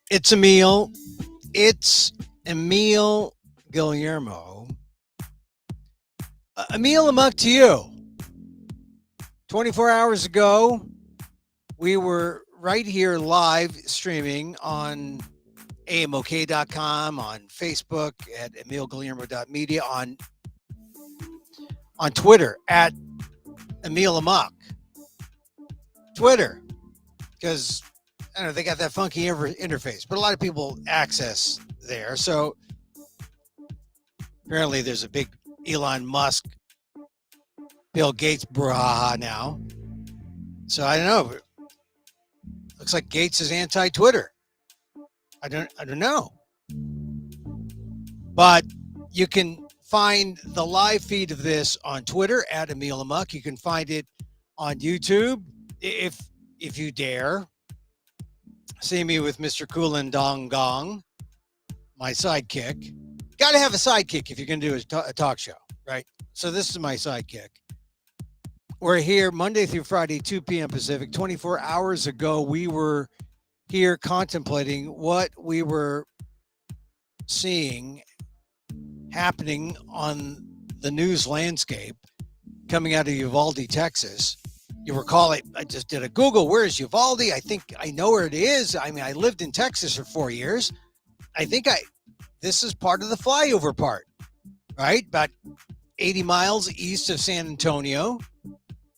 It's Emil. It's Emil Guillermo. Emil, Amok to you. 24 hours ago, we were right here live streaming on amok.com, on Facebook at emilguillermo.media, on Twitter at Emil Amok. Twitter, because I don't know, they got that funky interface, but a lot of people access there. So apparently there's a big Elon Musk, Bill Gates brouhaha now. So I don't know. Looks like Gates is anti-Twitter. I don't know. But you can find the live feed of this on Twitter at Emil Amok. You can find it on YouTube if you dare. See me with Mr. Kulin Dong Gong, my sidekick. Got to have a sidekick if you're going to do a talk show, right? So this is my sidekick. We're here Monday through Friday, 2 p.m. Pacific. 24 hours ago, we were here contemplating what we were seeing happening on the news landscape coming out of Uvalde, Texas. You recall I just did a Google. Where is Uvalde? I think I know where it is. I mean, I lived in Texas for 4 years. I think this is part of the flyover part, right? About 80 miles east of San Antonio.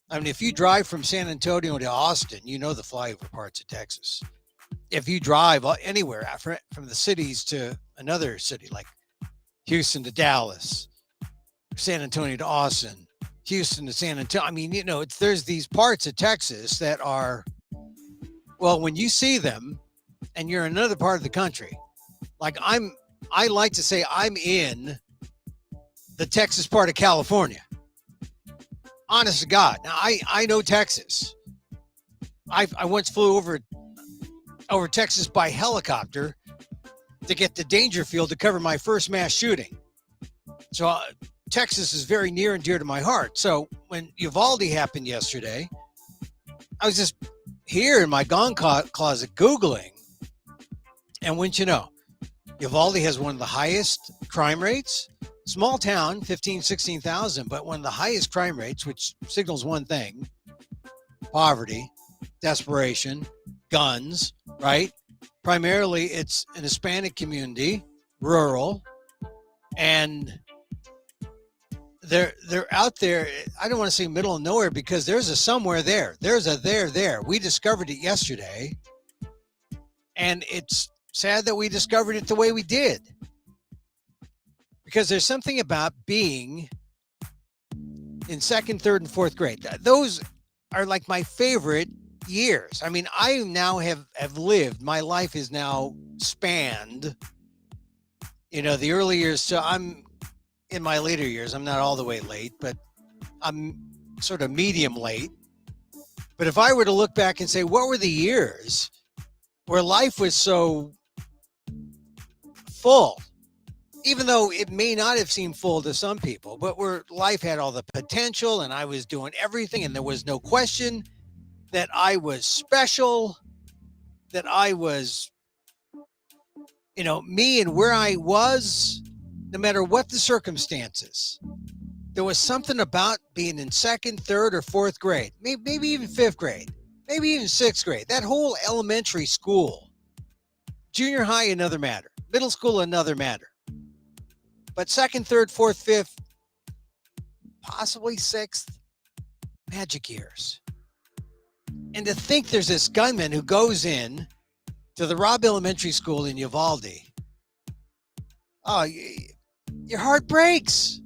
I mean, if you drive from San Antonio to Austin, you know the flyover parts of Texas. If you drive anywhere from the cities to another city, like Houston to Dallas, San Antonio to Austin, Houston to San Antonio. I mean, there's these parts of Texas that are, well, when you see them and you're in another part of the country, like I like to say I'm in the Texas part of California. Honest to God. Now, I know Texas. I once flew over Texas by helicopter to get to Dangerfield to cover my first mass shooting. So Texas is very near and dear to my heart. So when Uvalde happened yesterday, I was just here in my gong closet Googling. And wouldn't you know, Uvalde has one of the highest crime rates. Small town, 15,000, 16,000, but one of the highest crime rates, which signals one thing: poverty, desperation, guns, right? Primarily, it's an Hispanic community, rural, and they're out there. I don't want to say middle of nowhere because there's a somewhere there. There's a there. We discovered it yesterday, and it's sad that we discovered it the way we did. Because there's something about being in second, third, and fourth grade. Those are like my favorite years. I mean, I now have lived, my life is now spanned, the early years. So I'm in my later years. I'm not all the way late, but I'm sort of medium late. But if I were to look back and say, what were the years where life was so full? Even though it may not have seemed full to some people, but where life had all the potential and I was doing everything and there was no question that I was special, that I was, me and where I was, no matter what the circumstances. There was something about being in second, third, or fourth grade, maybe even fifth grade, maybe even sixth grade, that whole elementary school, junior high, another matter, middle school, another matter. But second, third, fourth, fifth, possibly sixth, magic years. And to think there's this gunman who goes in to the Robb Elementary School in Uvalde. Oh, your heart breaks.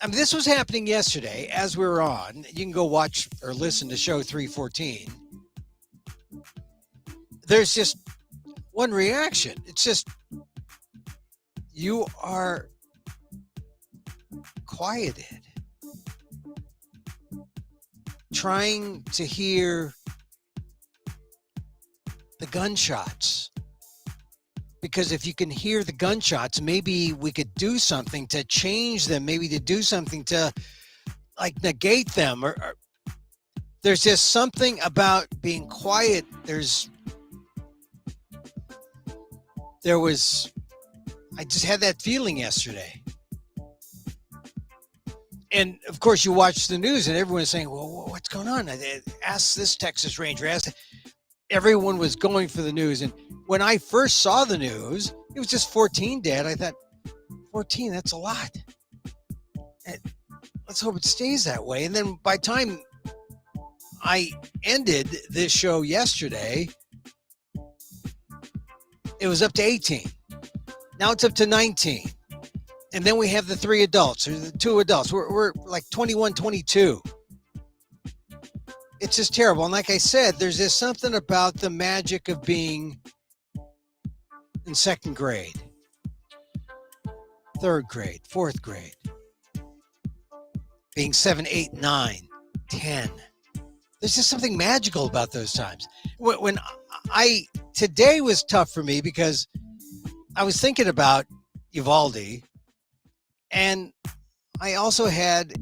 I mean, this was happening yesterday as we were on. You can go watch or listen to show 314. There's just one reaction. It's just, you are quieted, trying to hear the gunshots. Because if you can hear the gunshots, maybe we could do something to change them, maybe to do something to negate them. Or there's just something about being quiet. There's I just had that feeling yesterday. And of course, you watch the news and everyone's saying, well, what's going on? Ask this Texas Ranger. Everyone was going for the news. And when I first saw the news, it was just 14 dead. I thought, 14, that's a lot. And let's hope it stays that way. And then by the time I ended this show yesterday, it was up to 18. Now it's up to 19. And then we have the 3 adults or the 2 adults. We're like 21, 22. It's just terrible. And like I said, there's just something about the magic of being in 2nd grade, 3rd grade, 4th grade, being 7, 8, 9, 10. There's just something magical about those times. When today was tough for me because I was thinking about Uvalde, and I also had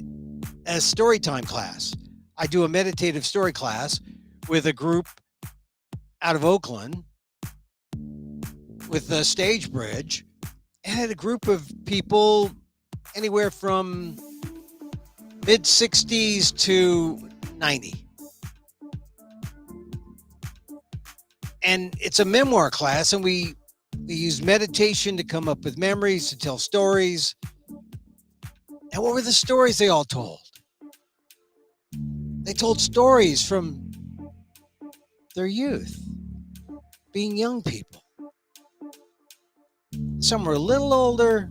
a story time class. I do a meditative story class with a group out of Oakland with the Stage Bridge. I had a group of people anywhere from mid 60s to 90. And it's a memoir class, and we use meditation to come up with memories, to tell stories. And what were the stories they all told? They told stories from their youth, being young people. Some were a little older,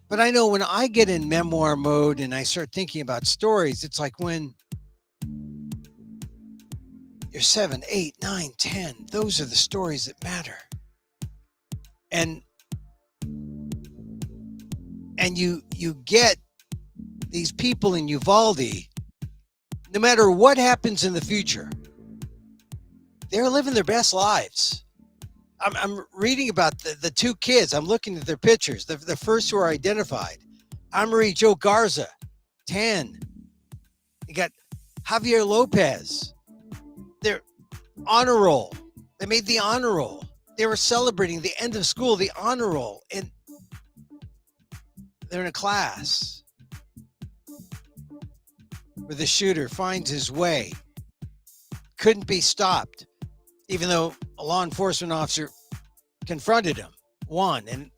but I know when I get in memoir mode and I start thinking about stories, it's like when you're 7, 8, 9, 10. Those are the stories that matter. And you get these people in Uvalde, no matter what happens in the future, they're living their best lives. I'm reading about the 2 kids. I'm looking at their pictures. The first who are identified. Amarie Joe Garza, 10. You got Javier Lopez. They're honor roll. They made the honor roll. They were celebrating the end of school, the honor roll. And they're in a class where the shooter finds his way. Couldn't be stopped, even though a law enforcement officer confronted him. And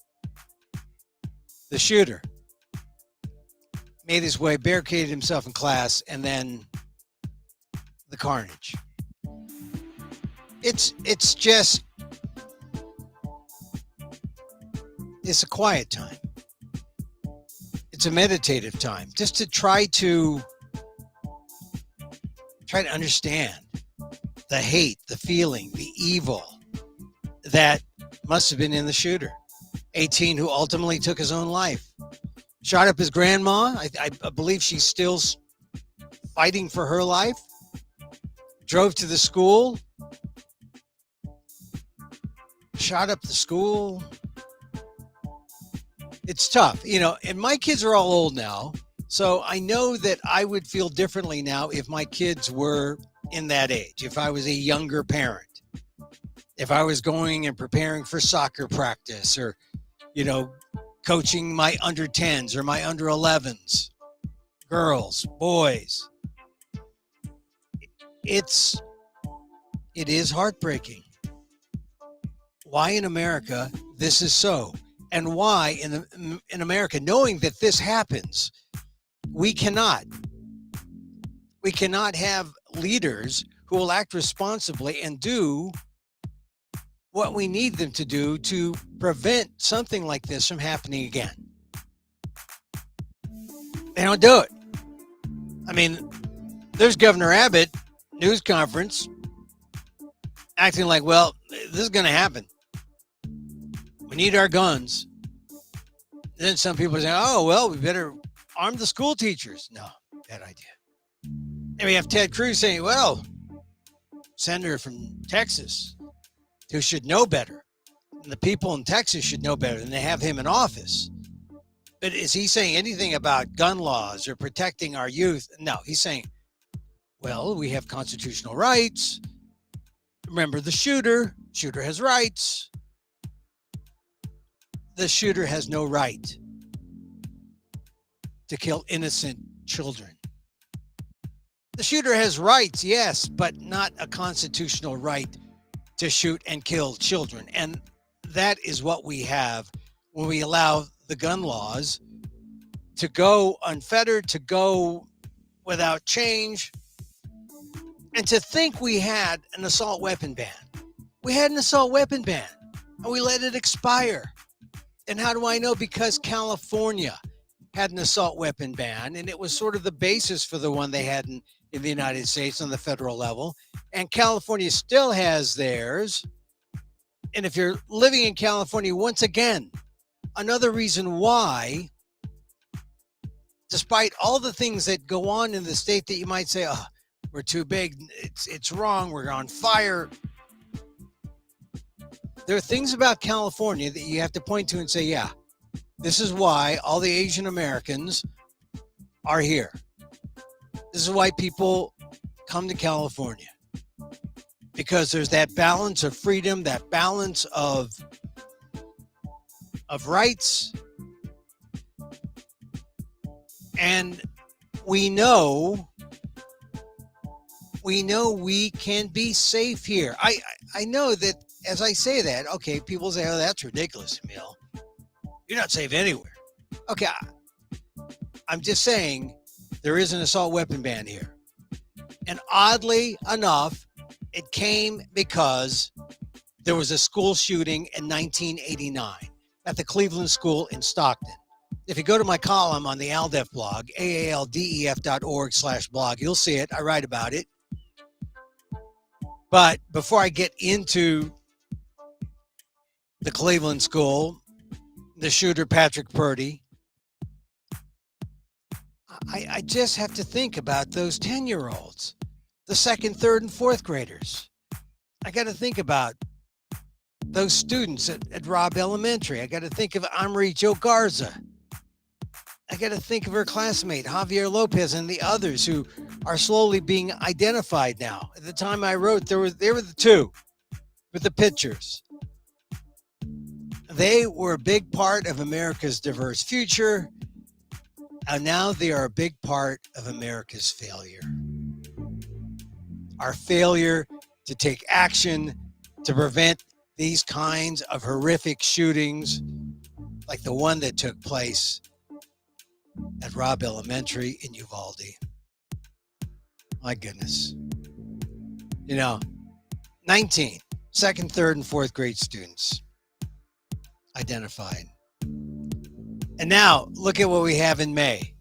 the shooter made his way, barricaded himself in class, and then the carnage. It's a quiet time. It's a meditative time, just to try to understand the hate, the feeling, the evil that must have been in the shooter. 18, who ultimately took his own life. Shot up his grandma. I believe she's still fighting for her life. Drove to the school. Shot up the school. It's tough, and my kids are all old now. So I know that I would feel differently now if my kids were in that age, if I was a younger parent, if I was going and preparing for soccer practice or, coaching my under 10s or my under 11s, girls, boys. It is heartbreaking. Why in America this is so, and why in America, knowing that this happens, we cannot have leaders who will act responsibly and do what we need them to do to prevent something like this from happening again. They don't do it. I mean, there's Governor Abbott, news conference, acting like, well, this is going to happen. We need our guns. Then some people say, oh, well, we better arm the school teachers. No, bad idea. And we have Ted Cruz saying, well, senator from Texas, who should know better. And the people in Texas should know better than they have him in office. But is he saying anything about gun laws or protecting our youth? No, he's saying, well, we have constitutional rights. Remember the shooter. Shooter has rights. the shooter has no right to kill innocent children. The shooter has rights, yes, but not a constitutional right to shoot and kill children. And that is what we have when we allow the gun laws to go unfettered, to go without change, and to think we had an assault weapon ban. We had an assault weapon ban, and we let it expire. And how do I know? Because California had an assault weapon ban, and it was sort of the basis for the one they had in the United States on the federal level. And California still has theirs. And if you're living in California, once again, another reason why, despite all the things that go on in the state that you might say, oh, we're too big, it's wrong, we're on fire. There are things about California that you have to point to and say, yeah, this is why all the Asian Americans are here. This is why people come to California. Because there's that balance of freedom, that balance of rights. And we know we can be safe here. I know that as I say that, okay, people say, oh, that's ridiculous, Emil. You're not safe anywhere. Okay, I'm just saying there is an assault weapon ban here. And oddly enough, it came because there was a school shooting in 1989 at the Cleveland School in Stockton. If you go to my column on the ALDEF blog, aaldef.org/blog, you'll see it. I write about it. But before I get into the Cleveland School, the shooter, Patrick Purdy, I just have to think about those 10-year-olds, the second, third, and fourth graders. I got to think about those students at Robb Elementary. I got to think of Amri Jo Garza. I got to think of her classmate, Javier Lopez, and the others who are slowly being identified now. At the time I wrote, they were the two with the pictures. They were a big part of America's diverse future, and now they are a big part of America's failure. Our failure to take action to prevent these kinds of horrific shootings, like the one that took place at Robb Elementary in Uvalde. My goodness. 19 second, third, and fourth grade students identified. And now look at what we have in May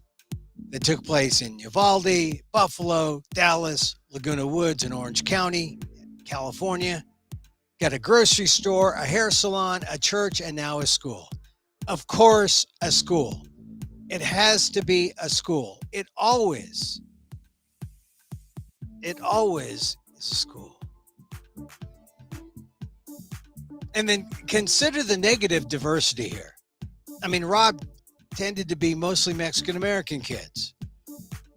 that took place in Uvalde, Buffalo, Dallas, Laguna Woods, and Orange County, California. Got a grocery store, a hair salon, a church, and now a school. Of course, a school. It has to be a school. It always is a school. And then consider the negative diversity here. I mean, Robb tended to be mostly Mexican-American kids.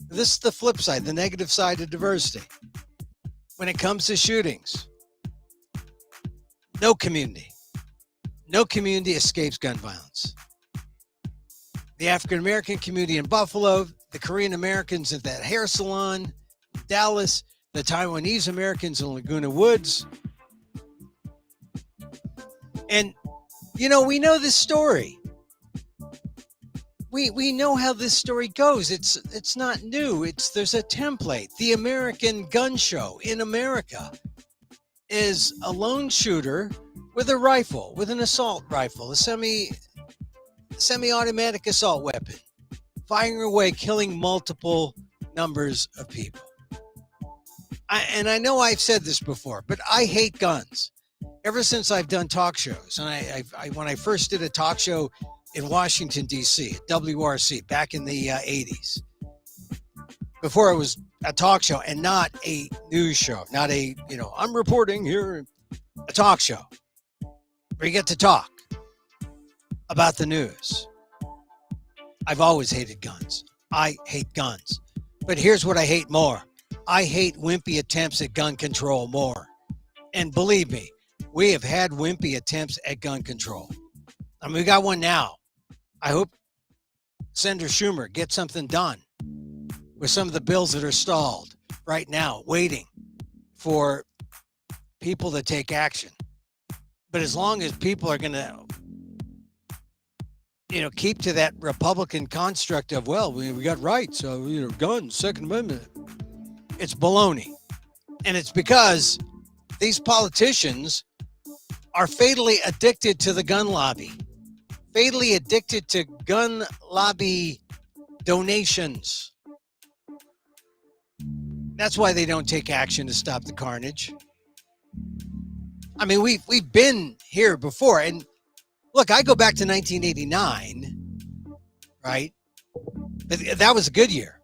This is the flip side, the negative side of diversity. When it comes to shootings, no community escapes gun violence. The African-American community in Buffalo, the Korean Americans at that hair salon in Dallas, the Taiwanese Americans in Laguna Woods. And, we know this story. We know how this story goes. It's not new. There's a template. The American gun show in America is a lone shooter with a rifle, with an assault rifle, a semi-automatic assault weapon, firing away, killing multiple numbers of people. I know I've said this before, but I hate guns. Ever since I've done talk shows, and I when I first did a talk show in Washington, D.C., at WRC back in the 80s, before it was a talk show and not a news show, not a, I'm reporting here, a talk show where you get to talk about the news. I've always hated guns. I hate guns. But here's what I hate more. I hate wimpy attempts at gun control more. And believe me, we have had wimpy attempts at gun control. I mean, we got one now. I hope Senator Schumer gets something done with some of the bills that are stalled right now, waiting for people to take action. But as long as people are going to, keep to that Republican construct of, well, we got rights, so, guns, Second Amendment, it's baloney. And it's because these politicians are fatally addicted to the gun lobby, fatally addicted to gun lobby donations. That's why they don't take action to stop the carnage. I mean, we've been here before. And look, I go back to 1989, right? That was a good year.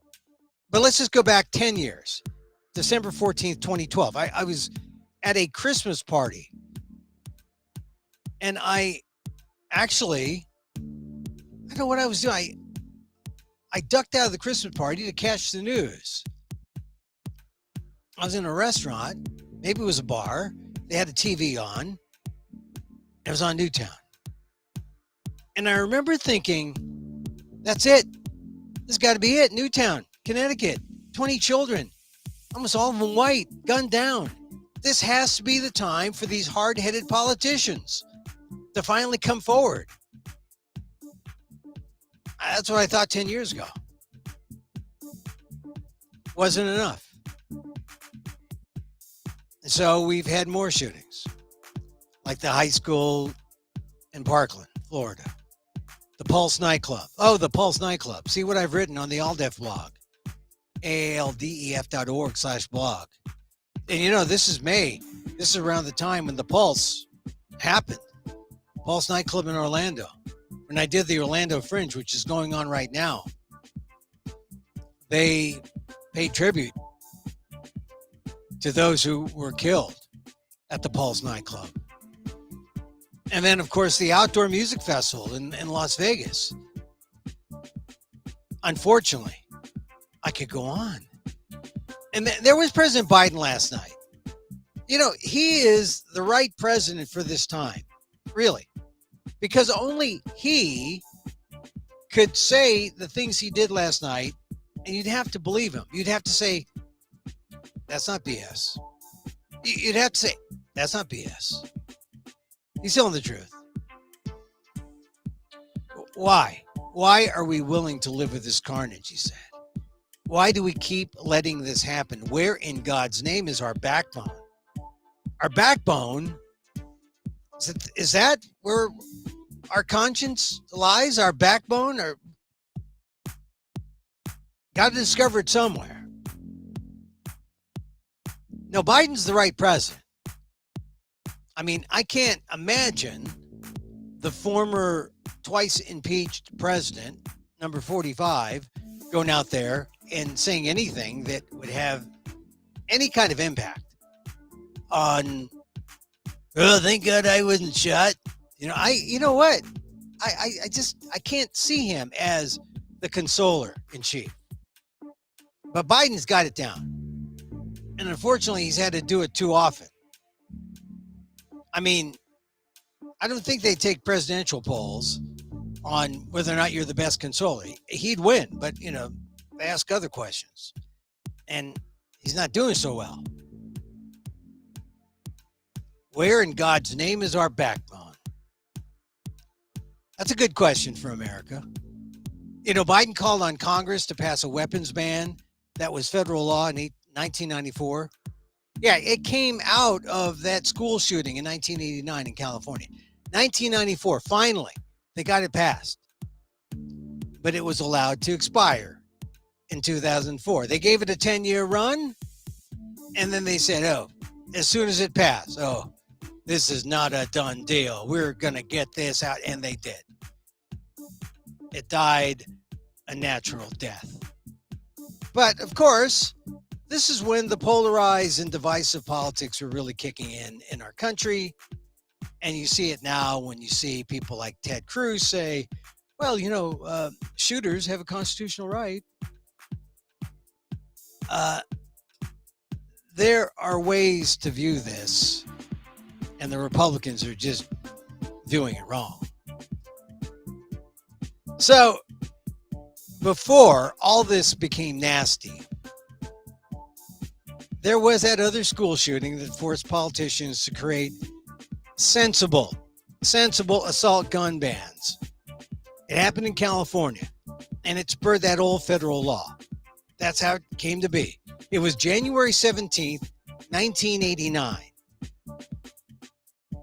But let's just go back 10 years. December 14th, 2012. I was at a Christmas party. And I don't know what I was doing. I ducked out of the Christmas party to catch the news. I was in a restaurant. Maybe it was a bar. They had a TV on. It was on Newtown. And I remember thinking, that's it. This has got to be it. Newtown, Connecticut, 20 children, almost all of them white, gunned down. This has to be the time for these hard-headed politicians to finally come forward. That's what I thought 10 years ago. Wasn't enough. And so we've had more shootings, like the high school in Parkland, Florida. The Pulse nightclub. Oh, the Pulse nightclub. See what I've written on the ALDEF blog. ALDEF.org/blog. And this is May. This is around the time when the Pulse happened. Pulse nightclub in Orlando. When I did the Orlando Fringe, which is going on right now, they paid tribute to those who were killed at the Pulse nightclub. And then, of course, the Outdoor Music Festival in Las Vegas. Unfortunately, I could go on. And there was President Biden last night. He is the right president for this time, really, because only he could say the things he did last night, and you'd have to believe him. You'd have to say, that's not BS. You'd have to say, that's not BS. He's telling the truth. Why? Why are we willing to live with this carnage, he said. Why do we keep letting this happen? Where in God's name is our backbone? Our backbone, is that where our conscience lies? Our backbone? Or got to discover it somewhere. No, Biden's the right president. I mean, I can't imagine the former twice impeached president, number 45, going out there and saying anything that would have any kind of impact on, oh, thank God I wasn't shot. You know what? I can't see him as the consoler in chief. But Biden's got it down. And unfortunately, he's had to do it too often. I mean, I don't think they take presidential polls on whether or not you're the best consoler. He'd win, but, they ask other questions. And he's not doing so well. Where in God's name is our backbone? That's a good question for America. Biden called on Congress to pass a weapons ban. That was federal law in 1994. Yeah, it came out of that school shooting in 1989 in California. 1994, finally, they got it passed. But it was allowed to expire in 2004. They gave it a 10-year run, and then they said, as soon as it passed, this is not a done deal. We're going to get this out, and they did. It died a natural death. But, of course, this is when the polarized and divisive politics are really kicking in our country. And you see it now when you see people like Ted Cruz say, well, shooters have a constitutional right. There are ways to view this, and the Republicans are just viewing it wrong. So before all this became nasty, there was that other school shooting that forced politicians to create sensible assault gun bans. It happened in California, and it spurred that old federal law. That's how it came to be. It was January 17th, 1989.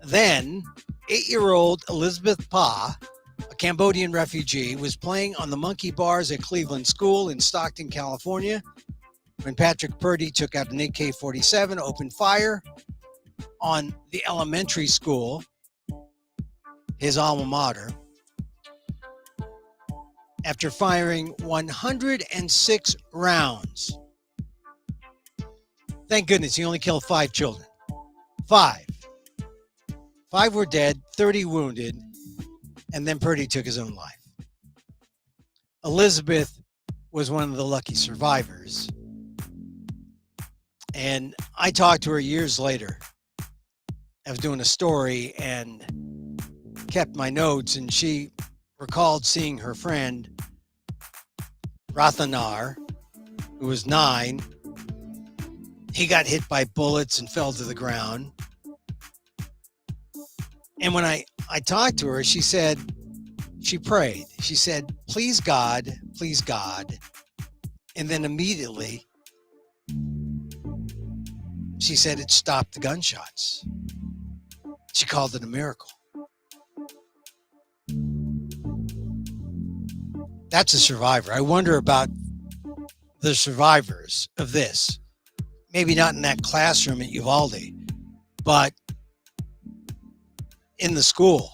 Then, 8-year-old Elizabeth Pa, a Cambodian refugee, was playing on the monkey bars at Cleveland School in Stockton, California, when Patrick Purdy took out an AK-47, opened fire on the elementary school, his alma mater, after firing 106 rounds. Thank goodness he only killed 5 children. 5. 5 were dead, 30 wounded, and then Purdy took his own life. Elizabeth was one of the lucky survivors. And I talked to her years later. I was doing a story and kept my notes, and she recalled seeing her friend Rathanar, who was 9. He got hit by bullets and fell to the ground. And when I talked to her, she said, she prayed. She said, please God. And then immediately, she said it stopped the gunshots. She called it a miracle. That's a survivor. I wonder about the survivors of this. Maybe not in that classroom at Uvalde, but in the school,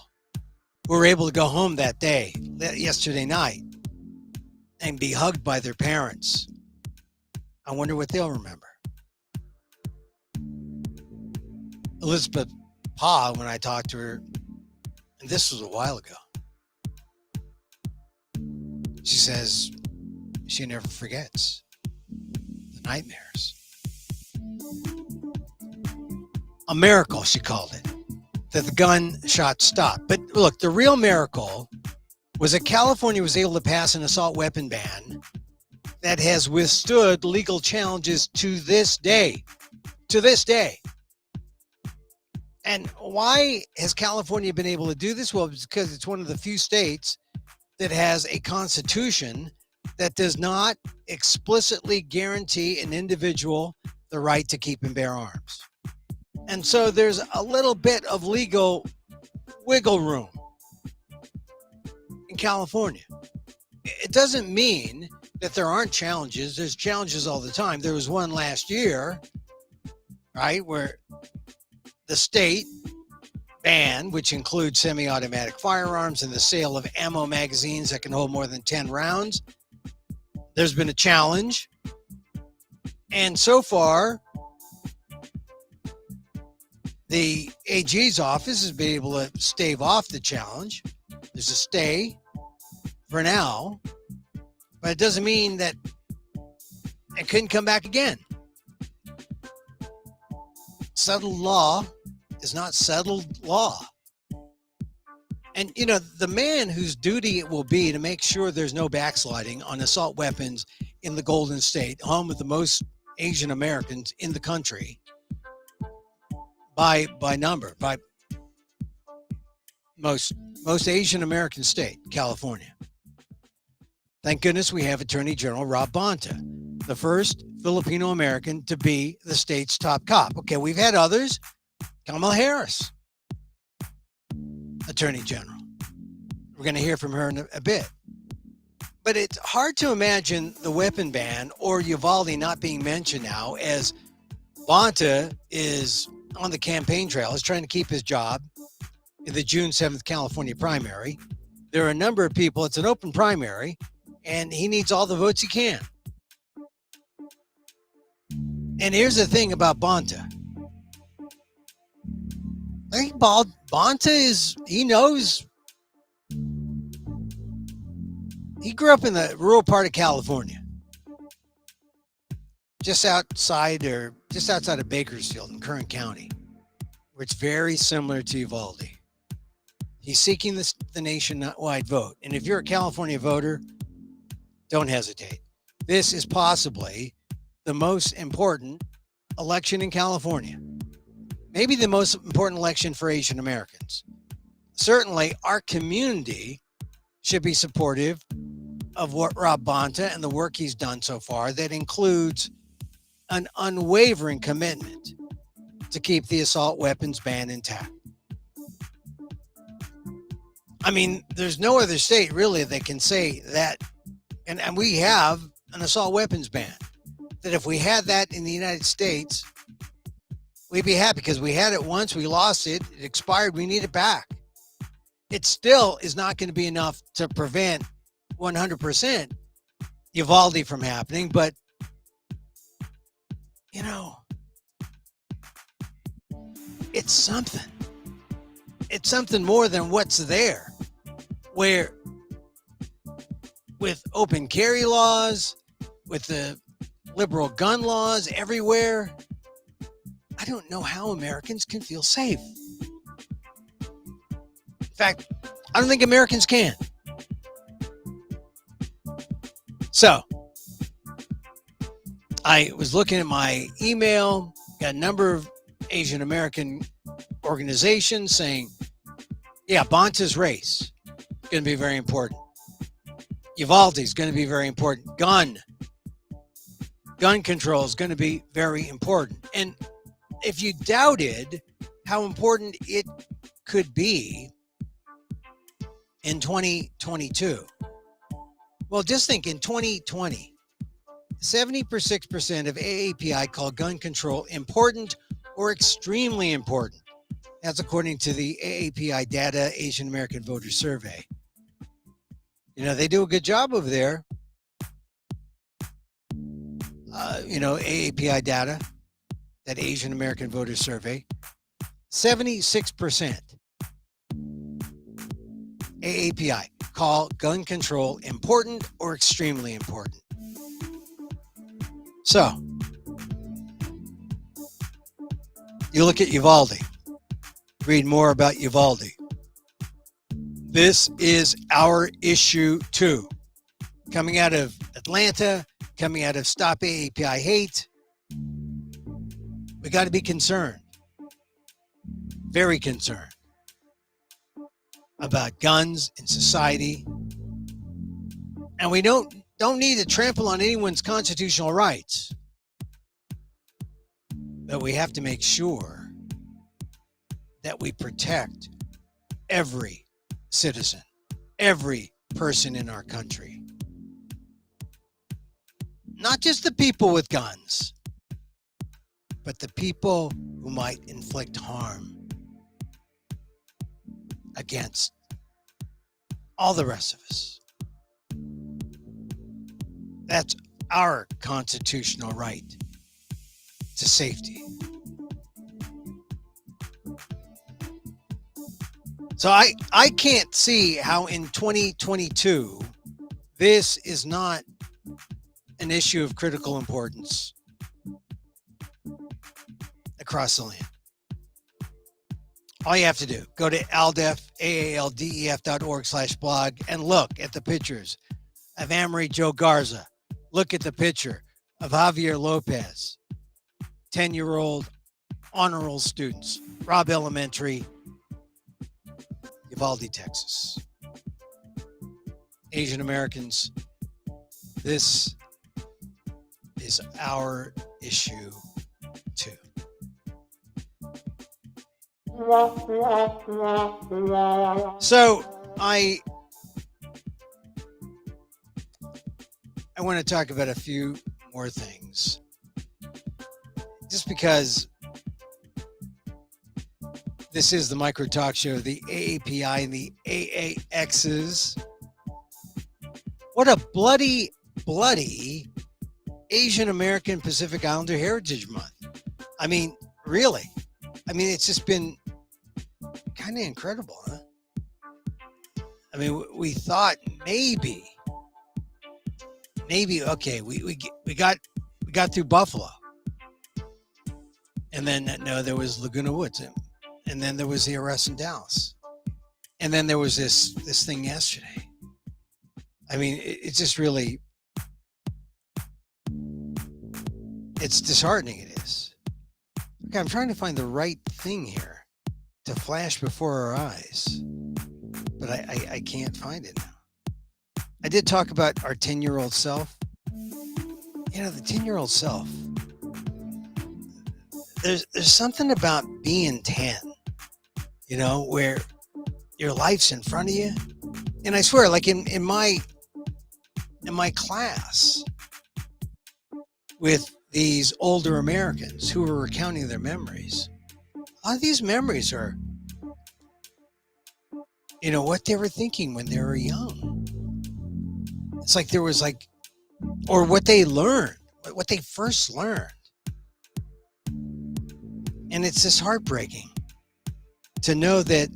who were able to go home that day, yesterday night, and be hugged by their parents. I wonder what they'll remember. Elizabeth Pa, when I talked to her, and this was a while ago, she says she never forgets the nightmares. A miracle, she called it, that the gunshot stopped. But look, the real miracle was that California was able to pass an assault weapon ban that has withstood legal challenges to this day. To this day. And why has California been able to do this? Well, it's because it's one of the few states that has a constitution that does not explicitly guarantee an individual the right to keep and bear arms. And so there's a little bit of legal wiggle room in California. It doesn't mean that there aren't challenges. There's challenges all the time. There was one last year, right, where the state ban, which includes semi-automatic firearms and the sale of ammo magazines that can hold more than 10 rounds. There's been a challenge. And so far, the AG's office has been able to stave off the challenge. There's a stay for now, but it doesn't mean that it couldn't come back again. Settled law is not settled law. And, you know, the man whose duty it will be to make sure there's no backsliding on assault weapons in the Golden State, home of the most Asian Americans in the country, by number, by most Asian American state, California. Thank goodness we have Attorney General Rob Bonta, the first Filipino American to be the state's top cop. Okay, we've had others. Kamala Harris, Attorney General. We're going to hear from her in a bit. But it's hard to imagine the weapon ban or Uvalde not being mentioned now, as Bonta is on the campaign trail, is trying to keep his job in the June 7th California primary. There are a number of people. It's an open primary, and he needs all the votes he can. And here's the thing about Bonta. I think Bonta he knows. He grew up in the rural part of California, just outside of Bakersfield in Kern County, where it's very similar to Uvalde. He's seeking the nationwide vote. And if you're a California voter, don't hesitate. This is possibly the most important election in California. Maybe the most important election for Asian Americans. Certainly, our community should be supportive of what Rob Bonta and the work he's done so far that includes an unwavering commitment to keep the assault weapons ban intact. I mean, there's no other state really that can say that, and we have an assault weapons ban, that if we had that in the United States, we'd be happy because we had it once, we lost it, it expired, we need it back. It still is not going to be enough to prevent 100% Uvalde from happening, but, you know, it's something. It's something more than what's there, where with open carry laws, with the liberal gun laws everywhere, I don't know how Americans can feel safe. In fact, I don't think Americans can. So, I was looking at my email, got a number of Asian American organizations saying, yeah, Bonta's race is going to be very important. Uvalde is going to be very important. Gun control is going to be very important. And if you doubted how important it could be in 2022, well, just think in 2020, 76% of AAPI called gun control important or extremely important. That's according to the AAPI Data Asian American Voter Survey. You know, they do a good job over there. AAPI data, that Asian American Voter Survey, 76% AAPI call gun control important or extremely important. So, you look at Uvalde, read more about Uvalde. This is our issue too. Coming out of Atlanta, coming out of Stop AAPI Hate, we got to be concerned, very concerned about guns in society. And we don't need to trample on anyone's constitutional rights. But we have to make sure that we protect every citizen, every person in our country. Not just the people with guns, but the people who might inflict harm against all the rest of us. That's our constitutional right to safety. So I can't see how in 2022 this is not an issue of critical importance across the land. All you have to do, go to aaldef.org/blog and look at the pictures of Amory Joe Garza. Look at the picture of Javier Lopez, 10-year-old honor roll students, Robb Elementary, Uvalde, Texas. Asian Americans, this is our issue too. So I want to talk about a few more things, just because this is the micro talk show, the AAPI and the AAXs. What a bloody Asian American Pacific Islander Heritage Month. I mean, really. I mean, it's just been kind of incredible, huh? I mean, we thought maybe, okay, we got through Buffalo. And then, no, there was Laguna Woods. And then there was the arrest in Dallas. And then there was this thing yesterday. I mean, it's just really, it's disheartening. It is. Okay, I'm trying to find the right thing here to flash before our eyes, but I can't find it now. I did talk about our 10-year-old self. You know, the 10-year-old self. There's something about being 10, you know, where your life's in front of you. And I swear, like in my class with these older Americans who were recounting their memories, a lot of these memories are, you know, what they were thinking when they were young. It's like there was like, or what they learned, what they first learned. And it's just heartbreaking to know that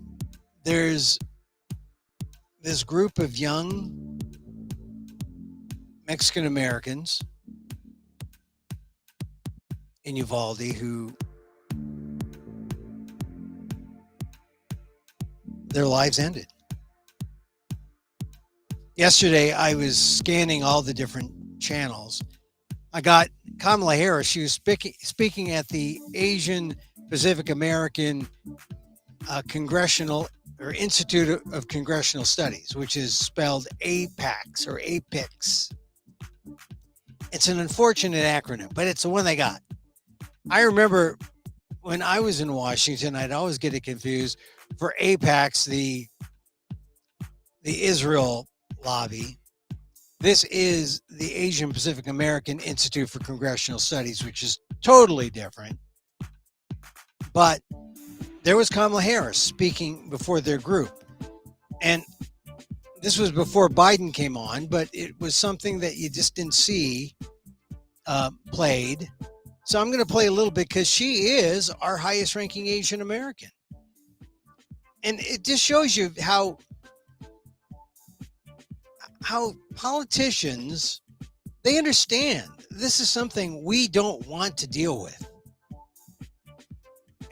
there's this group of young Mexican Americans in Uvalde who their lives ended. Yesterday, I was scanning all the different channels. I got Kamala Harris. She was speaking at the Asian Pacific American Congressional or Institute of Congressional Studies, which is spelled APACS or APICS. It's an unfortunate acronym, but it's the one they got. I remember when I was in Washington, I'd always get it confused for APACS, the Israel lobby. This is the Asian Pacific American Institute for Congressional Studies, which is totally different. But there was Kamala Harris speaking before their group. And this was before Biden came on, but it was something that you just didn't see played. So I'm going to play a little bit because she is our highest ranking Asian American. And it just shows you how politicians, they understand this is something we don't want to deal with.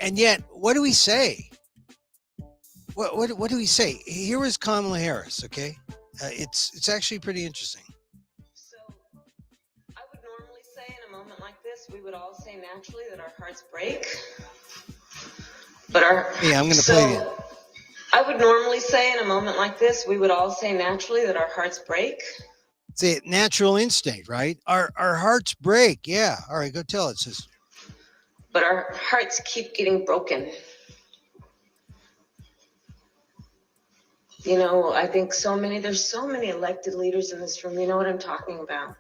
And yet, what do we say? What do we say? Here is Kamala Harris, okay? It's actually pretty interesting. So, I would normally say in a moment like this, we would all say naturally that our hearts break. But Yeah, I'm going to play it. I would normally say in a moment like this, we would all say naturally that our hearts break. It's a natural instinct, right? Our hearts break. Yeah. All right, go tell it, sister. But our hearts keep getting broken. You know, I think there's so many elected leaders in this room. You know what I'm talking about.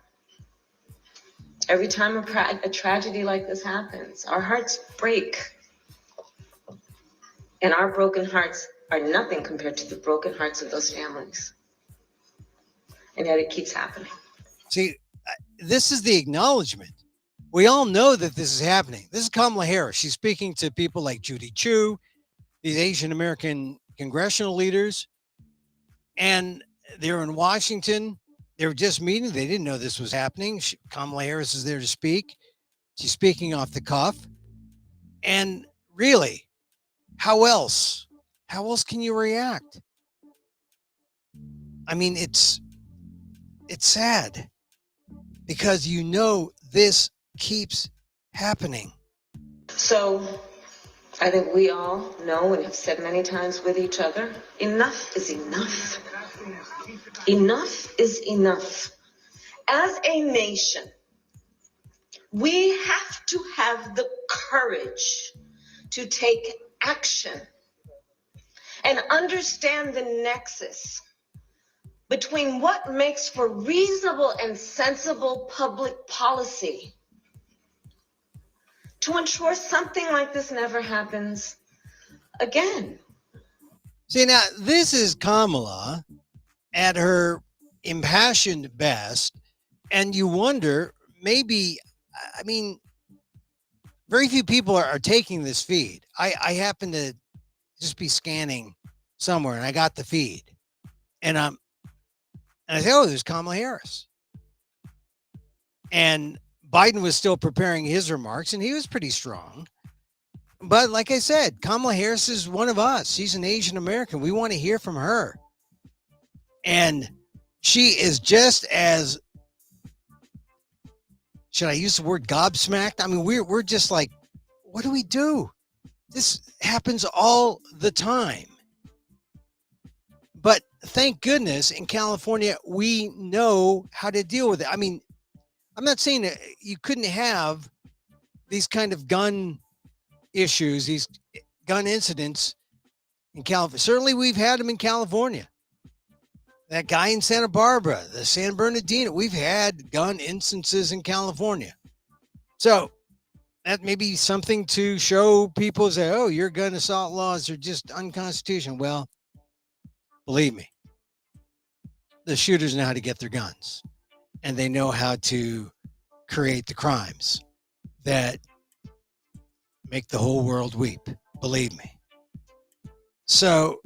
Every time a tragedy like this happens, our hearts break. And our broken hearts are nothing compared to the broken hearts of those families. And yet it keeps happening. See, this is the acknowledgement. We all know that this is happening. This is Kamala Harris. She's speaking to people like Judy Chu, these Asian American congressional leaders. And they're in Washington. They were just meeting. They didn't know this was happening. Kamala Harris is there to speak. She's speaking off the cuff. And really, how else? How else can you react? I mean, it's sad because you know this keeps happening. So I think we all know and have said many times with each other, enough is enough. Enough is enough. As a nation, we have to have the courage to take action and understand the nexus between what makes for reasonable and sensible public policy to ensure something like this never happens again. See, now this is Kamala at her impassioned best, and you wonder, maybe, I mean, very few people are taking this feed. I happen to just be scanning somewhere, and I got the feed, and I say, oh, there's Kamala Harris. And Biden was still preparing his remarks, and he was pretty strong. But like I said, Kamala Harris is one of us. She's an Asian American. We want to hear from her. And she is just as, should I use the word gobsmacked? I mean, we're just like, what do we do? This happens all the time. But thank goodness in California, we know how to deal with it. I mean, I'm not saying that you couldn't have these kind of gun issues, these gun incidents in California. Certainly we've had them in California. That guy in Santa Barbara, the San Bernardino, we've had gun instances in California. So that may be something to show people, say, oh, your gun assault laws are just unconstitutional. Well, believe me, the shooters know how to get their guns, and they know how to create the crimes that make the whole world weep. Believe me. So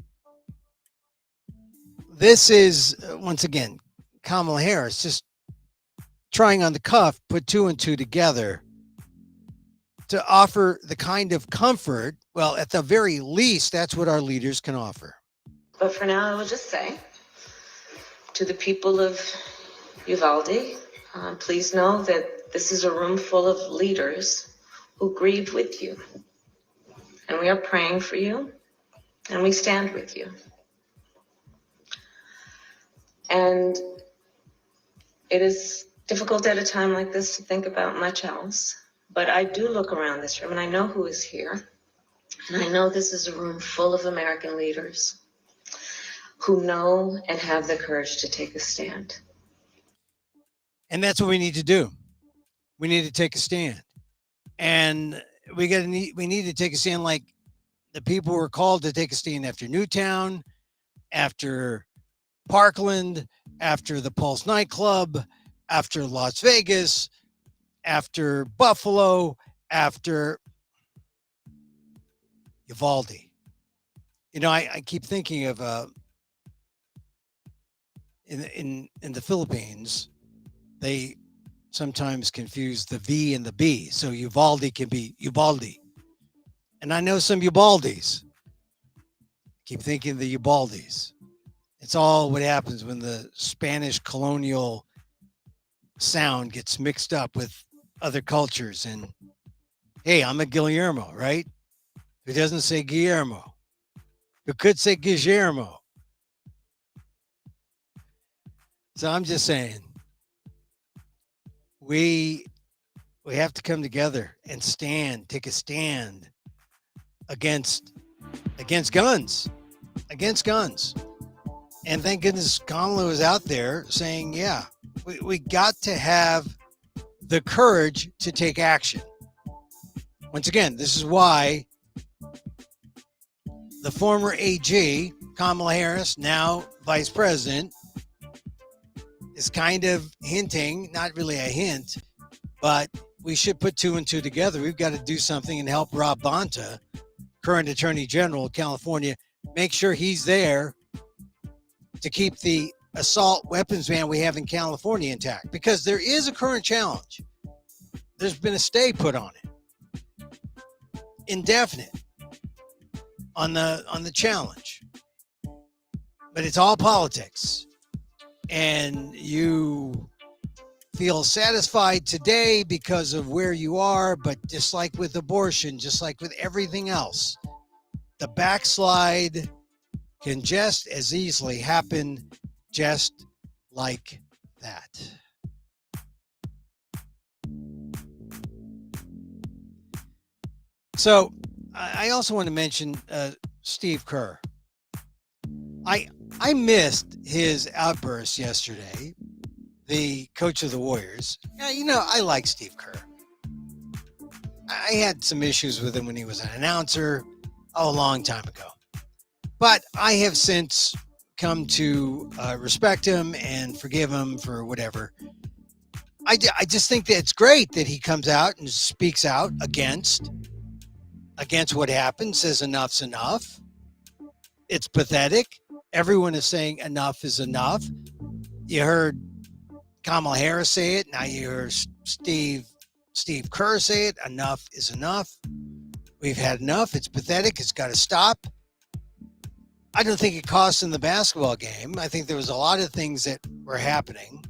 this is, once again, Kamala Harris just trying on the cuff, put two and two together to offer the kind of comfort. Well, at the very least, that's what our leaders can offer. But for now, I will just say to the people of Uvalde, please know that this is a room full of leaders who grieve with you. And we are praying for you, and we stand with you. And it is difficult at a time like this to think about much else. But I do look around this room, and I know who is here. And I know this is a room full of American leaders who know and have the courage to take a stand. And that's what we need to do. We need to take a stand. And we need to take a stand like the people were called to take a stand after Newtown, after Parkland, after the Pulse nightclub, after Las Vegas, after Buffalo, after Uvalde. You know, I keep thinking of in the Philippines, they sometimes confuse the V and the B. So Uvalde can be Ubaldi. And I know some Ubaldes. Keep thinking the Ubaldes. It's all what happens when the Spanish colonial sound gets mixed up with other cultures. And hey, I'm a Guillermo, right? Who doesn't say Guillermo? Who could say Guillermo? So I'm just saying, we have to come together and take a stand against guns. And thank goodness Kamala was out there saying, yeah, we got to have the courage to take action. Once again, this is why the former AG, Kamala Harris, now vice president, is kind of hinting, not really a hint, but we should put two and two together. We've got to do something and help Rob Bonta, current Attorney General of California, make sure he's there to keep the assault weapons ban we have in California intact, because there is a current challenge. There's been a stay put on it, indefinite, on the challenge, but it's all politics. And you feel satisfied today because of where you are, but just like with abortion, just like with everything else, the backslide can just as easily happen just like that. So I also want to mention Steve Kerr. I missed his outburst yesterday, the coach of the Warriors. You know, I like Steve Kerr. I had some issues with him when he was an announcer a long time ago. But I have since come to respect him and forgive him for whatever. I just think that it's great that he comes out and speaks out against what happened, says enough's enough. It's pathetic. Everyone is saying enough is enough. You heard Kamala Harris say it. Now you heard Steve Kerr say it. Enough is enough. We've had enough. It's pathetic. It's got to stop. I don't think it cost in the basketball game. I think there was a lot of things that were happening.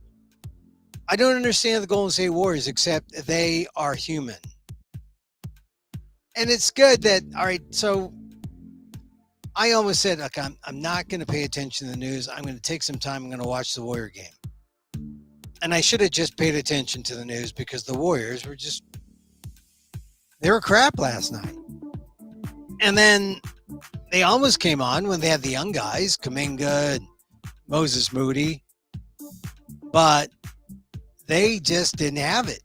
I don't understand the Golden State Warriors, except they are human. And it's good that, all right, so I almost said, look, I'm not going to pay attention to the news. I'm going to take some time. I'm going to watch the Warrior game. And I should have just paid attention to the news because the Warriors were just, they were crap last night. And then they almost came on when they had the young guys, Kuminga and Moses Moody. But they just didn't have it.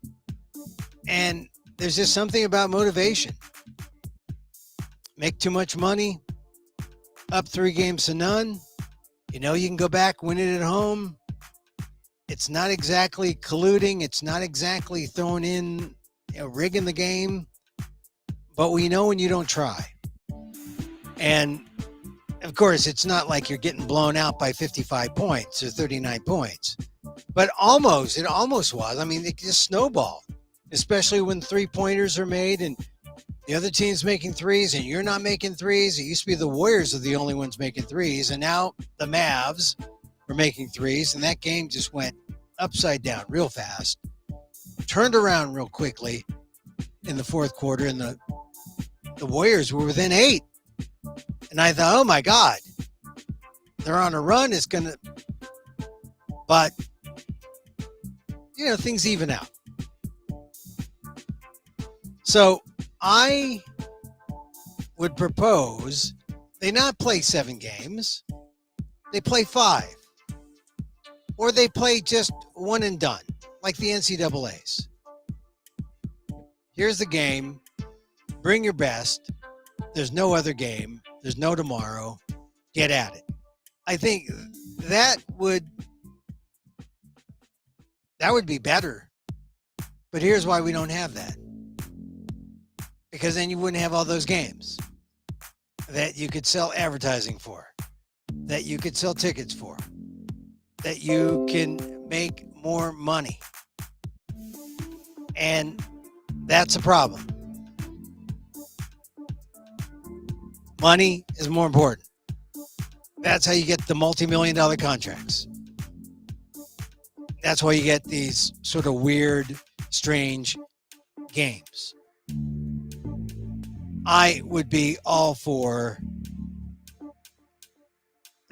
And there's just something about motivation. Make too much money, up 3-0. You know you can go back, win it at home. It's not exactly colluding. It's not exactly throwing in, rigging the game. But we know when you don't try. And, of course, it's not like you're getting blown out by 55 points or 39 points. But it almost was. I mean, it just snowballed, especially when three-pointers are made and the other team's making threes and you're not making threes. It used to be the Warriors are the only ones making threes, and now the Mavs were making threes, and that game just went upside down real fast, turned around real quickly in the fourth quarter, and the Warriors were within 8. And I thought, oh, my God, they're on a run. It's going to – but, things even out. So I would propose they not play 7 games. They play 5. Or they play just one and done, like the NCAAs. Here's the game. Bring your best. There's no other game. There's no tomorrow. Get at it. I think that would be better. But here's why we don't have that. Because then you wouldn't have all those games that you could sell advertising for, that you could sell tickets for, that you can make more money. And that's a problem. Money is more important. That's how you get the multi-million-dollar contracts. That's why you get these sort of weird, strange games. I would be all for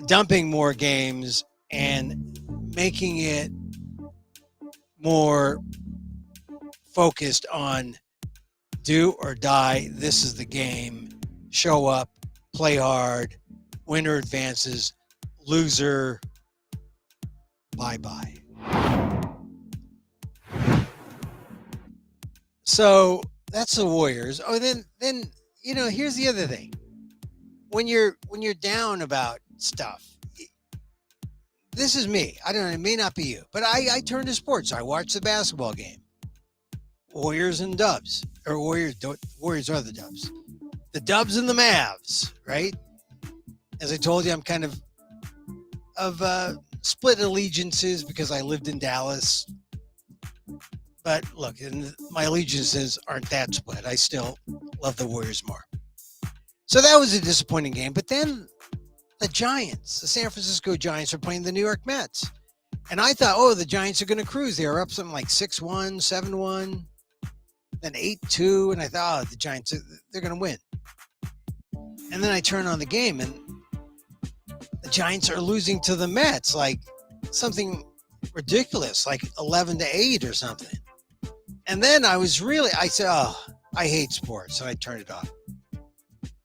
dumping more games and making it more focused on do or die. This is the game. Show up, play hard, winner advances, loser, bye-bye. So that's the Warriors. Oh, then here's the other thing. When you're down about stuff, this is me. I don't know. It may not be you, but I turn to sports. I watch the basketball game. Warriors and Dubs, or Warriors are the Dubs. The Dubs and the Mavs, right? As I told you, I'm kind of split allegiances because I lived in Dallas. But look, my allegiances aren't that split. I still love the Warriors more. So that was a disappointing game. But then the Giants, the San Francisco Giants, are playing the New York Mets. And I thought, the Giants are going to cruise. They were up something like 6-1, 7-1, then 8-2. And I thought, the Giants, they're going to win. And then I turn on the game, and the Giants are losing to the Mets, like something ridiculous, like 11-8 or something. And then I said, I hate sports. So I turned it off.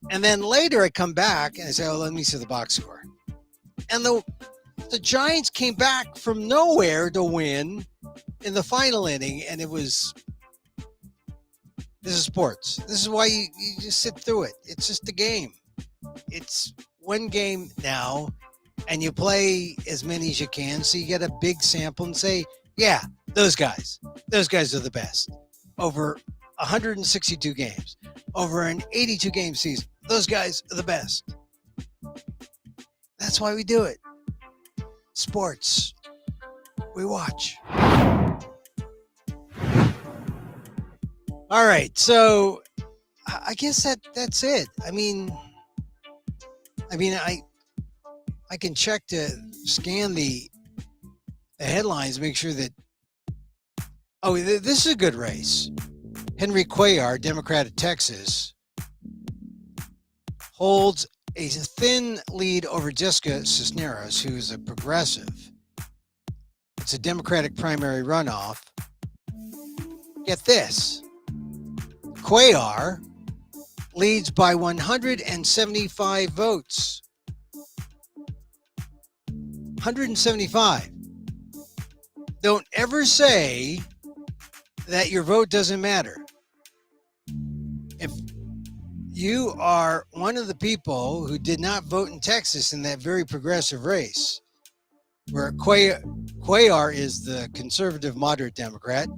And then later I come back and I say, let me see the box score. And the Giants came back from nowhere to win in the final inning. And this is sports. This is why you just sit through it. It's just a game. It's one game now, and you play as many as you can. So you get a big sample and say, yeah, those guys are the best. Over 162 games, over an 82 game season, those guys are the best. That's why we do it. Sports. We watch. All right. So I guess that's it. I can check to scan the headlines, make sure that. Oh, this is a good race. Henry Cuellar, Democrat of Texas, holds a thin lead over Jessica Cisneros, who's a progressive. It's a Democratic primary runoff. Get this. Cuellar leads by 175 votes. 175. Don't ever say that your vote doesn't matter. If you are one of the people who did not vote in Texas in that very progressive race, where Cuellar is the conservative moderate Democrat,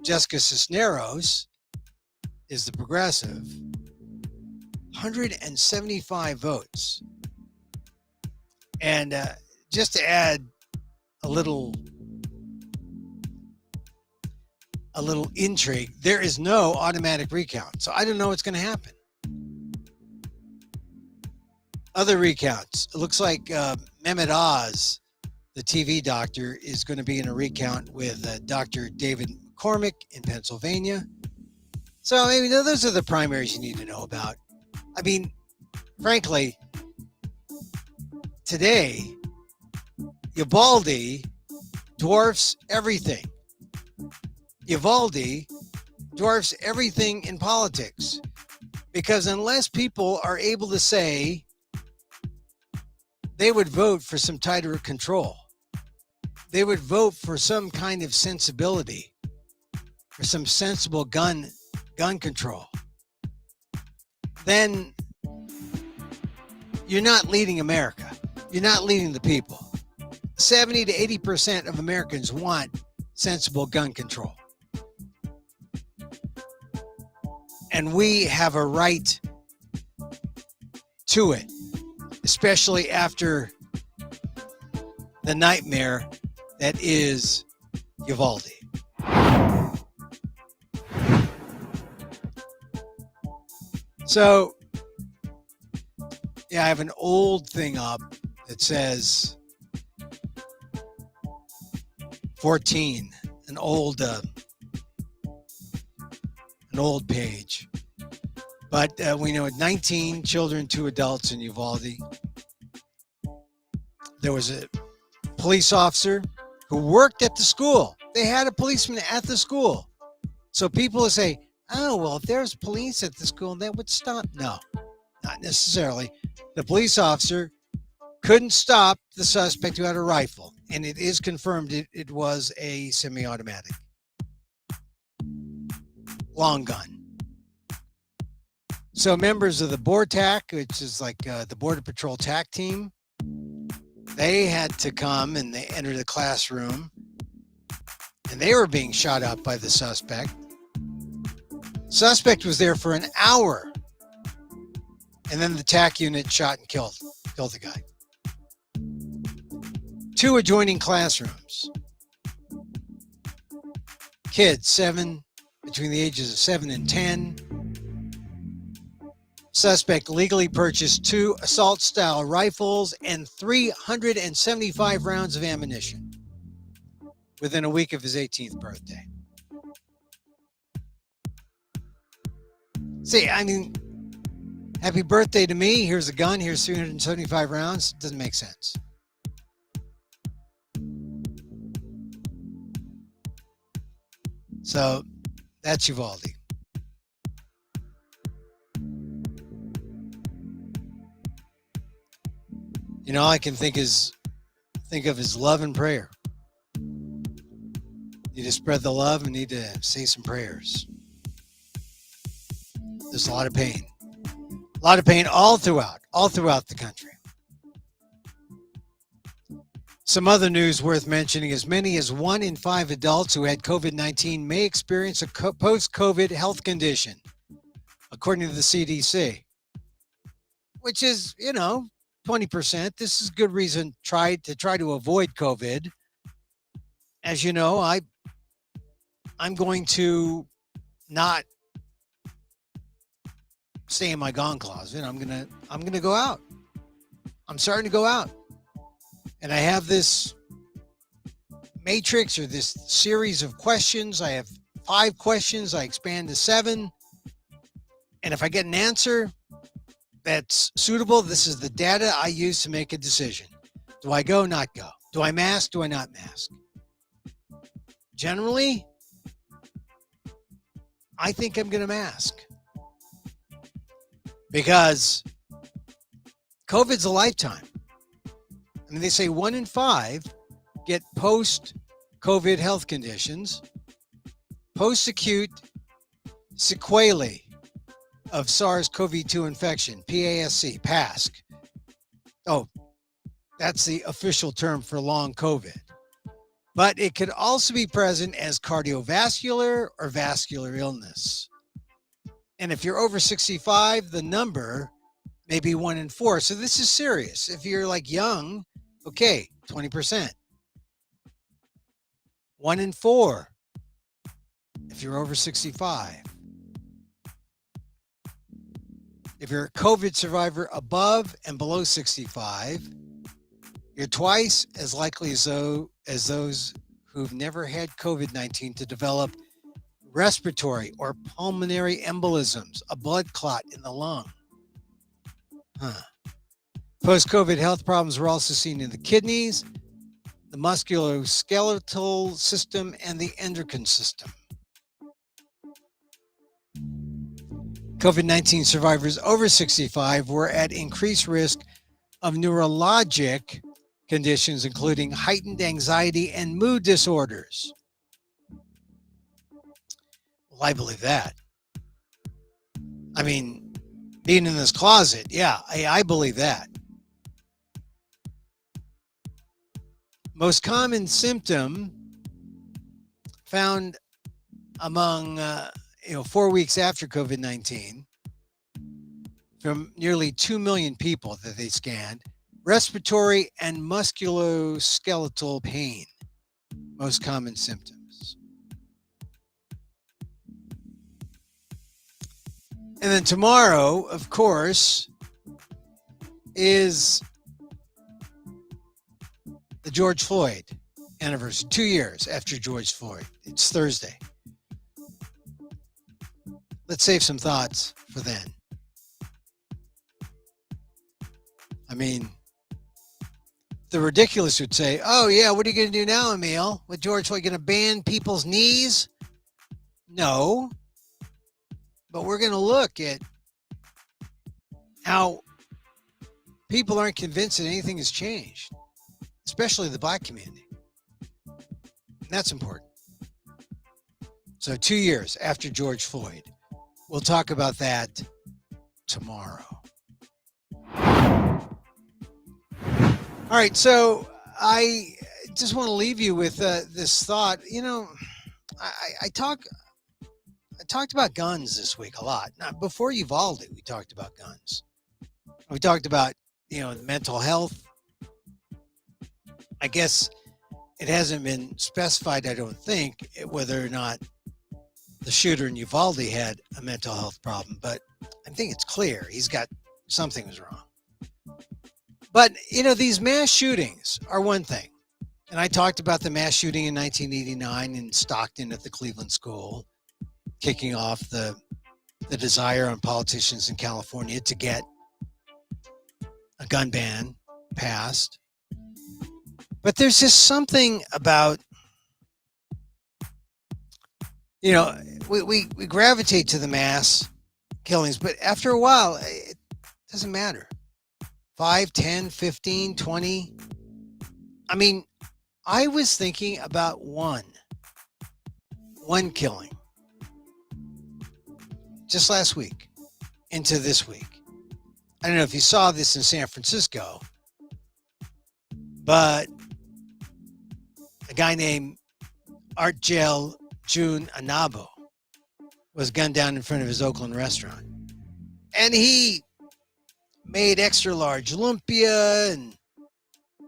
Jessica Cisneros is the progressive, 175 votes. And just to add a little intrigue, there is no automatic recount. So I don't know what's going to happen. Other recounts. It looks like Mehmet Oz, the TV doctor, is going to be in a recount with Dr. David McCormick in Pennsylvania. So maybe those are the primaries you need to know about. I mean, frankly, today, Uvalde dwarfs everything. Uvalde dwarfs everything in politics, because unless people are able to say they would vote for some tighter control, they would vote for some kind of sensibility, for some sensible gun control, then you're not leading America. You're not leading the people. 70 to 80% of Americans want sensible gun control. And we have a right to it, especially after the nightmare that is Uvalde. So, yeah, I have an old thing up that says 14, an old page. But we know 19 children, 2 adults in Uvalde. There was a police officer who worked at the school. They had a policeman at the school. So people will say, oh, well, if there's police at the school, that would stop. No, not necessarily. The police officer couldn't stop the suspect who had a rifle. And it is confirmed it was a semi-automatic long gun. So members of the BORTAC, which is like the Border Patrol TAC team, they had to come and they entered the classroom, and they were being shot up by the suspect. Suspect was there for an hour, and then the TAC unit shot and killed the guy. 2 adjoining classrooms. Kids, between the ages of 7 and 10. Suspect legally purchased 2 assault-style rifles and 375 rounds of ammunition within a week of his 18th birthday. See, I mean, happy birthday to me. Here's a gun. Here's 375 rounds. Doesn't make sense. So that's Uvalde. You know, all I can think of his love and prayer. Need to spread the love and need to say some prayers. There's a lot of pain. A lot of pain all throughout the country. Some other news worth mentioning: as many as 1 in 5 adults who had COVID-19 may experience a post-COVID health condition, according to the CDC, which is, 20%. This is good reason to try to avoid COVID. As you know, I'm going to not stay in my gone closet. I'm gonna go out. I'm starting to go out, and I have this matrix or this series of questions. I have 5 questions. I expand to 7, and if I get an answer that's suitable, this is the data I use to make a decision. Do I go? Not go? Do I mask? Do I not mask? Generally, I think I'm going to mask because COVID's a lifetime. I mean, they say 1 in 5 get post-COVID health conditions, post-acute sequelae of SARS-CoV-2 infection, PASC. Oh, that's the official term for long COVID. But it could also be present as cardiovascular or vascular illness. And if you're over 65, the number may be 1 in 4. So this is serious. If you're like young, okay, 20%. 1 in 4 if you're over 65. If you're a COVID survivor above and below 65, you're twice as likely as those who've never had COVID-19 to develop respiratory or pulmonary embolisms, a blood clot in the lung. Post-COVID health problems were also seen in the kidneys, the musculoskeletal system, and the endocrine system. COVID-19 survivors over 65 were at increased risk of neurologic conditions, including heightened anxiety and mood disorders. Well, I believe that. I mean, being in this closet, yeah, I believe that. Most common symptom found among 4 weeks after COVID-19 from nearly 2 million people that they scanned, respiratory and musculoskeletal pain, most common symptoms. And then tomorrow, of course, is the George Floyd anniversary, 2 years after George Floyd. It's Thursday. Let's save some thoughts for then. I mean, the ridiculous would say, oh yeah, what are you going to do now, Emil? With George Floyd, going to ban people's knees? No. But we're going to look at how people aren't convinced that anything has changed, especially the Black community. And that's important. So 2 years after George Floyd. We'll talk about that tomorrow. All right, so I just want to leave you with this thought. I talked about guns this week a lot. Now, before Uvalde, we talked about guns. We talked about mental health. I guess it hasn't been specified, I don't think, whether or not the shooter in Uvalde had a mental health problem, but I think it's clear something was wrong. But, these mass shootings are one thing. And I talked about the mass shooting in 1989 in Stockton at the Cleveland School, kicking off the desire on politicians in California to get a gun ban passed. But there's just something about, we gravitate to the mass killings, but after a while, it doesn't matter. 5, 10, 15, 20. I mean, I was thinking about one killing just last week into this week. I don't know if you saw this in San Francisco, but a guy named Artgel June Anabo was gunned down in front of his Oakland restaurant. And he made extra large lumpia and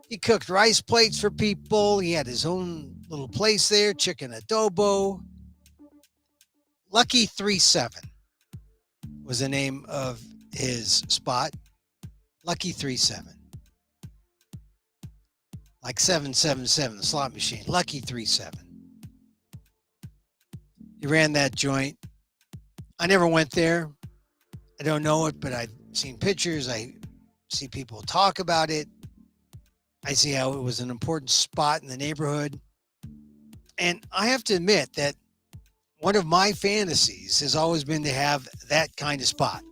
he cooked rice plates for people. He had his own little place there, chicken adobo. Lucky 3-7 was the name of his spot. Lucky 37. Like 777, the slot machine. Lucky 37. He ran that joint. I never went there. I don't know it, but I've seen pictures. I see people talk about it. I see how it was an important spot in the neighborhood. And I have to admit that one of my fantasies has always been to have that kind of spot,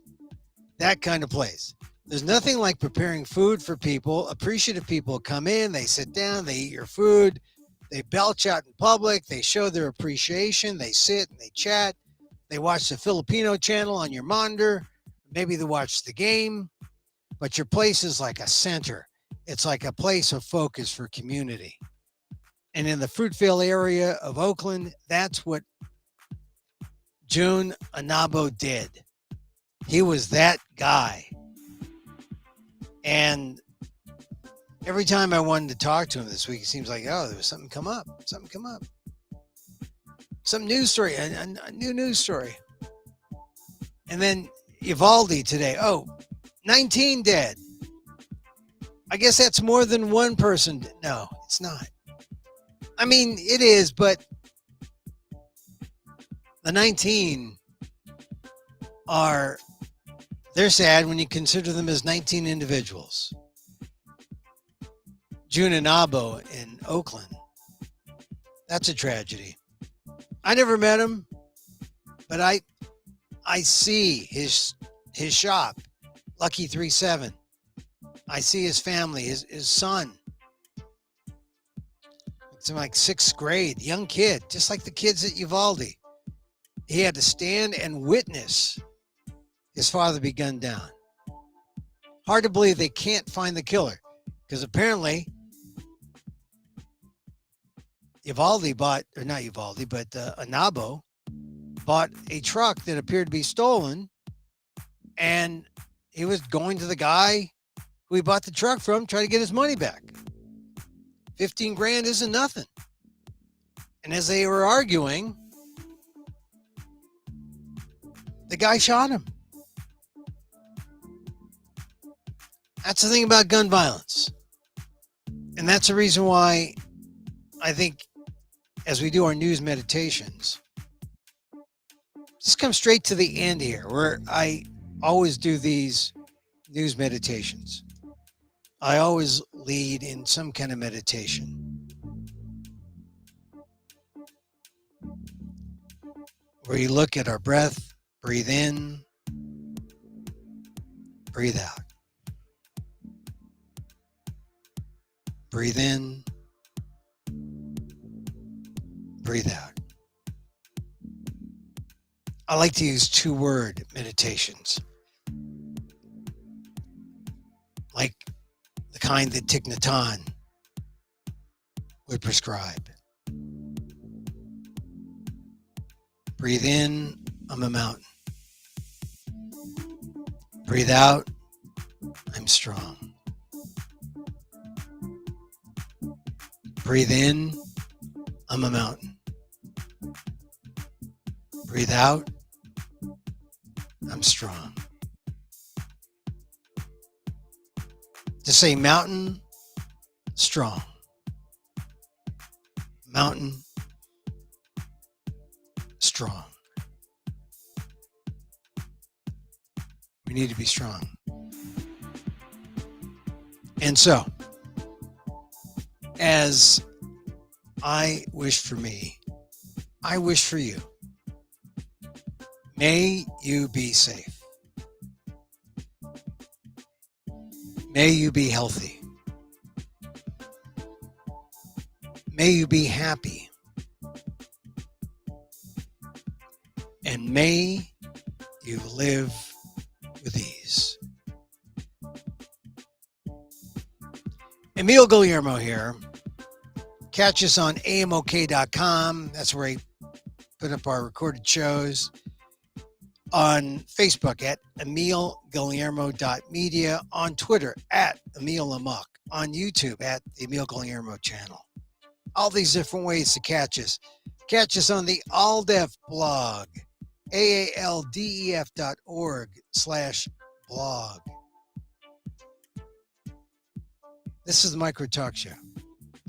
that kind of place. There's nothing like preparing food for people. Appreciative people come in, they sit down, they eat your food, they belch out in public, they show their appreciation, they sit and they chat, they watch the Filipino channel on your monitor, maybe they watch the game, but your place is like a center. It's like a place of focus for community. And in the Fruitvale area of Oakland, that's what June Anabo did. He was that guy. And every time I wanted to talk to him this week, it seems like, oh, there was something come up. Some news story, a new news story. And then Uvalde today. Oh, 19 dead. I guess that's more than one person. No, it's not. I mean, it is, but the 19 they're sad when you consider them as 19 individuals. June Anabo in Oakland. That's a tragedy. I never met him, but I see his shop, Lucky 37. I see his family, his son. It's in like 6th grade, young kid, just like the kids at Uvalde. He had to stand and witness his father be gunned down. Hard to believe they can't find the killer, because apparently Anabo bought a truck that appeared to be stolen, and he was going to the guy who he bought the truck from, trying to get his money back. 15 grand isn't nothing. And as they were arguing, the guy shot him. That's the thing about gun violence. And that's the reason why I think as we do our news meditations, just come straight to the end here, where I always do these news meditations. I always lead in some kind of meditation where you look at our breath, breathe in, breathe out. Breathe in, breathe out. I like to use 2-word meditations, like the kind that Thich Nhat Hanh would prescribe. Breathe in, I'm a mountain. Breathe out, I'm strong. Breathe in, I'm a mountain. Breathe out, I'm strong. Just say mountain, strong. Mountain, strong. We need to be strong. And so, as I wish for me, I wish for you. May you be safe. May you be healthy. May you be happy. And may you live with ease. Emil Guillermo here. Catch us on amok.com. That's where I put up our recorded shows. On Facebook at emilguillermo.media. On Twitter at Emil Amok. On YouTube at the Emil Guillermo channel. All these different ways to catch us. Catch us on the All Def blog. aaldef.org/blog. This is the Micro Talk Show,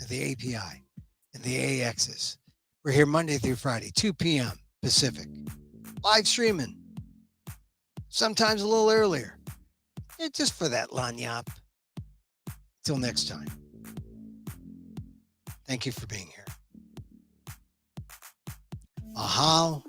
the API, and the AXs. We're here Monday through Friday, 2 p.m. Pacific. Live streaming. Sometimes a little earlier. Just for that lanyap. Till next time. Thank you for being here. Mahal.